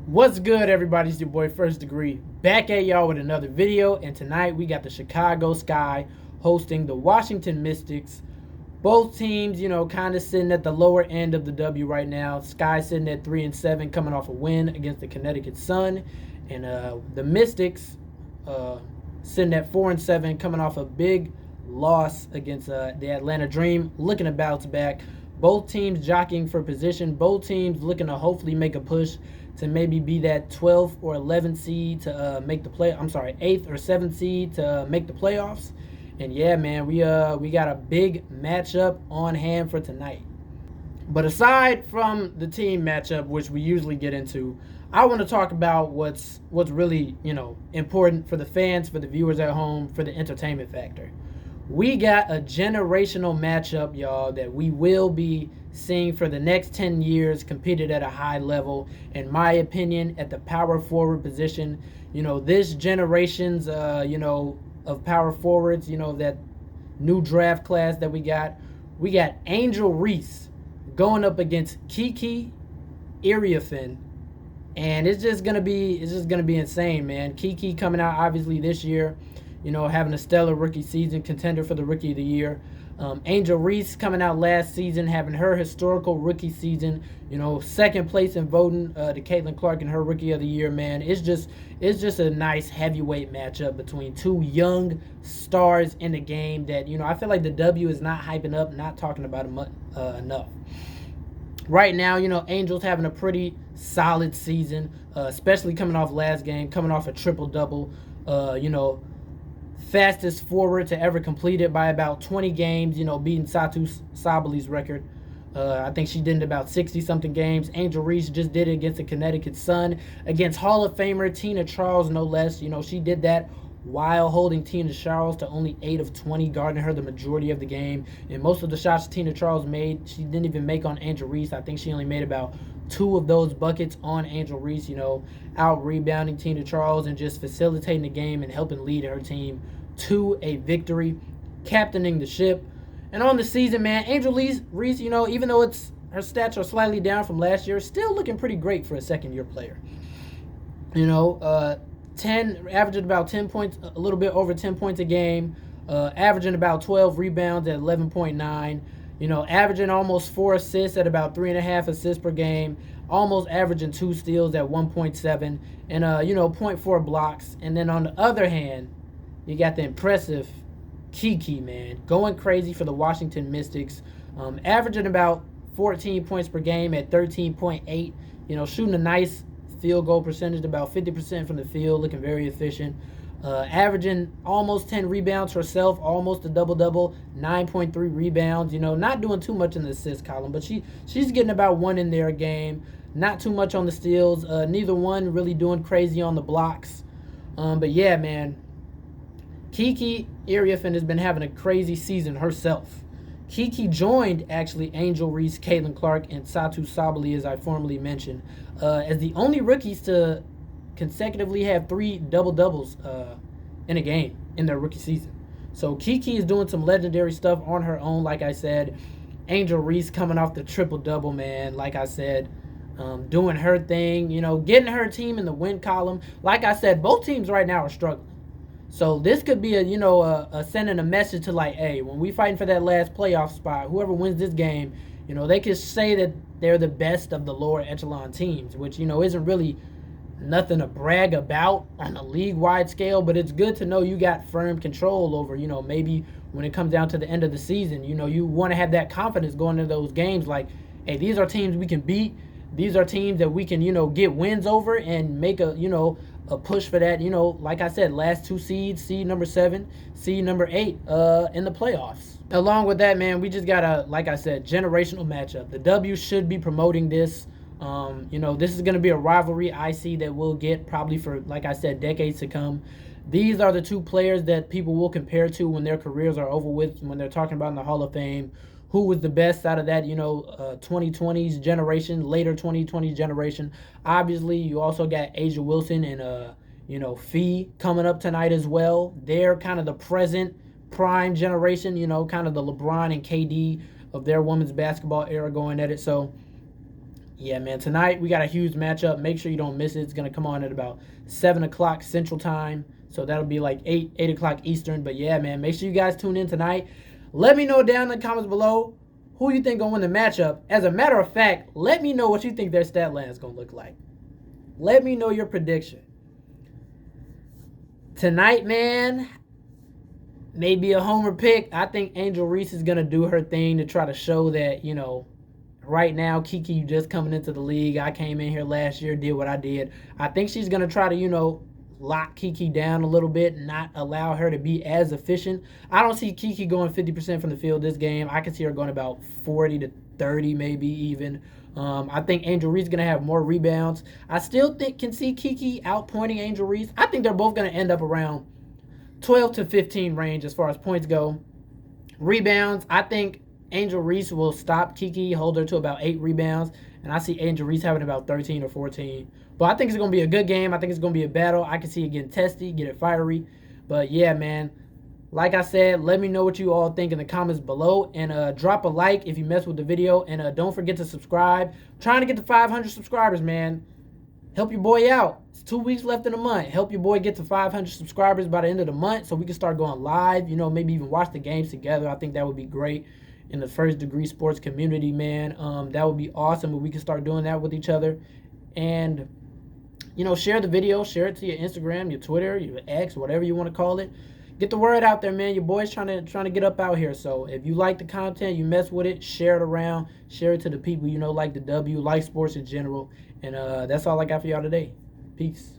What's good, everybody? It's your boy First Degree back at y'all with another video, and tonight we got the Chicago Sky hosting the Washington Mystics. Both teams, kind of sitting at the lower end of the W right now. Sky sitting at 3-7, coming off a win against the Connecticut Sun, and the Mystics sitting at 4-7, coming off a big loss against the Atlanta Dream, looking to bounce back. Both teams jockeying for position. Both teams looking to hopefully make a push to maybe be that 12th or 11th seed to make the play. I'm sorry, 8th or 7th seed to make the playoffs. And yeah, man, we got a big matchup on hand for tonight. But aside from the team matchup, which we usually get into, I want to talk about what's really important for the fans, for the viewers at home, for the entertainment factor. We got a generational matchup, y'all, that we will be seeing for the next 10 years, competed at a high level. In my opinion, at the power forward position, this generation's, of power forwards, that new draft class that we got Angel Reese going up against Kiki, Iriafen, and it's just gonna be insane, man. Kiki coming out obviously this year, having a stellar rookie season, contender for the Rookie of the Year. Angel Reese coming out last season, having her historical rookie season, second place in voting to Caitlin Clark in her Rookie of the Year, man. It's just a nice heavyweight matchup between two young stars in the game that, I feel like the W is not hyping up, not talking about it enough. Right now, Angel's having a pretty solid season, especially coming off last game, coming off a triple-double, fastest forward to ever complete it by about 20 games, beating Satu Sabali's record. I think she did it about 60-something games. Angel Reese just did it against the Connecticut Sun, against Hall of Famer Tina Charles, no less. She did that while holding Tina Charles to only 8 of 20, guarding her the majority of the game. And most of the shots Tina Charles made, she didn't even make on Angel Reese. I think she only made about 2 of those buckets on Angel Reese, out rebounding Tina Charles and just facilitating the game and helping lead her team to a victory, captaining the ship. And on the season, man, Angel Reese, even though her stats are slightly down from last year, still looking pretty great for a second-year player. averaging about 10 points, a little bit over 10 points a game, averaging about 12 rebounds at 11.9, averaging almost 4 assists at about 3.5 assists per game, almost averaging 2 steals at 1.7, and 0.4 blocks. And then on the other hand, you got the impressive Kiki, man, going crazy for the Washington Mystics, averaging about 14 points per game at 13.8, shooting a nice field goal percentage, about 50% from the field, looking very efficient, averaging almost 10 rebounds herself, almost a double-double, 9.3 rebounds, not doing too much in the assist column, but she's getting about 1 in there a game, not too much on the steals, neither one really doing crazy on the blocks. But yeah, man, Kiki Iriafen has been having a crazy season herself. Kiki joined, actually, Angel Reese, Caitlin Clark, and Satu Sabali, as I formerly mentioned, as the only rookies to consecutively have 3 double-doubles in a game in their rookie season. So Kiki is doing some legendary stuff on her own, like I said. Angel Reese coming off the triple-double, man, like I said, doing her thing, getting her team in the win column. Like I said, both teams right now are struggling. So this could be a sending a message to, like, hey, when we fighting for that last playoff spot, whoever wins this game, they could say that they're the best of the lower echelon teams, which, isn't really nothing to brag about on a league-wide scale, but it's good to know you got firm control over, maybe when it comes down to the end of the season, you want to have that confidence going into those games, like, hey, these are teams we can beat. These are teams that we can, get wins over and make a push for that, like I said, last 2 seeds, seed number 7, seed number 8 in the playoffs. Along with that, man, we just got a, like I said, generational matchup. The W should be promoting this. This is going to be a rivalry I see that we'll get probably for, like I said, decades to come. These are the 2 players that people will compare to when their careers are over with, when they're talking about in the Hall of Fame. Who was the best out of that, 2020s generation, later 2020s generation. Obviously, you also got Asia Wilson and, Fee coming up tonight as well. They're kind of the present prime generation, kind of the LeBron and KD of their women's basketball era going at it. So, Yeah, man. Tonight we got a huge matchup. Make sure you don't miss it. It's gonna come on at about 7 o'clock Central Time, so that'll be like 8 o'clock Eastern. But yeah, man, make sure you guys tune in tonight. Let me know down in the comments below who you think gonna win the matchup. As a matter of fact, let me know what you think their stat line is gonna look like. Let me know your prediction. Tonight, man, maybe a homer pick. I think Angel Reese is gonna do her thing to try to show that, right now, Kiki, you just coming into the league. I came in here last year, did what I did. I think she's going to try to, lock Kiki down a little bit, not allow her to be as efficient. I don't see Kiki going 50% from the field this game. I can see her going about 40 to 30, maybe even. I think Angel Reese is going to have more rebounds. I still can see Kiki outpointing Angel Reese. I think they're both going to end up around 12 to 15 range as far as points go. Rebounds, I think Angel Reese will stop Kiki, hold her to about 8 rebounds, and I see Angel Reese having about 13 or 14. But I think it's going to be a good game. I think it's going to be a battle. I can see it getting testy, get it fiery. But yeah, man, like I said, let me know what you all think in the comments below, and drop a like if you mess with the video, and don't forget to subscribe. I'm trying to get to 500 subscribers, man. Help your boy out. It's 2 weeks left in the month. Help your boy get to 500 subscribers by the end of the month so we can start going live, maybe even watch the games together. I think that would be great in the First Degree Sports community, man. That would be awesome if we can start doing that with each other. And, share the video. Share it to your Instagram, your Twitter, your X, whatever you want to call it. Get the word out there, man. Your boy's trying to get up out here. So if you like the content, you mess with it, share it around. Share it to the people like the W, like sports in general. And that's all I got for y'all today. Peace.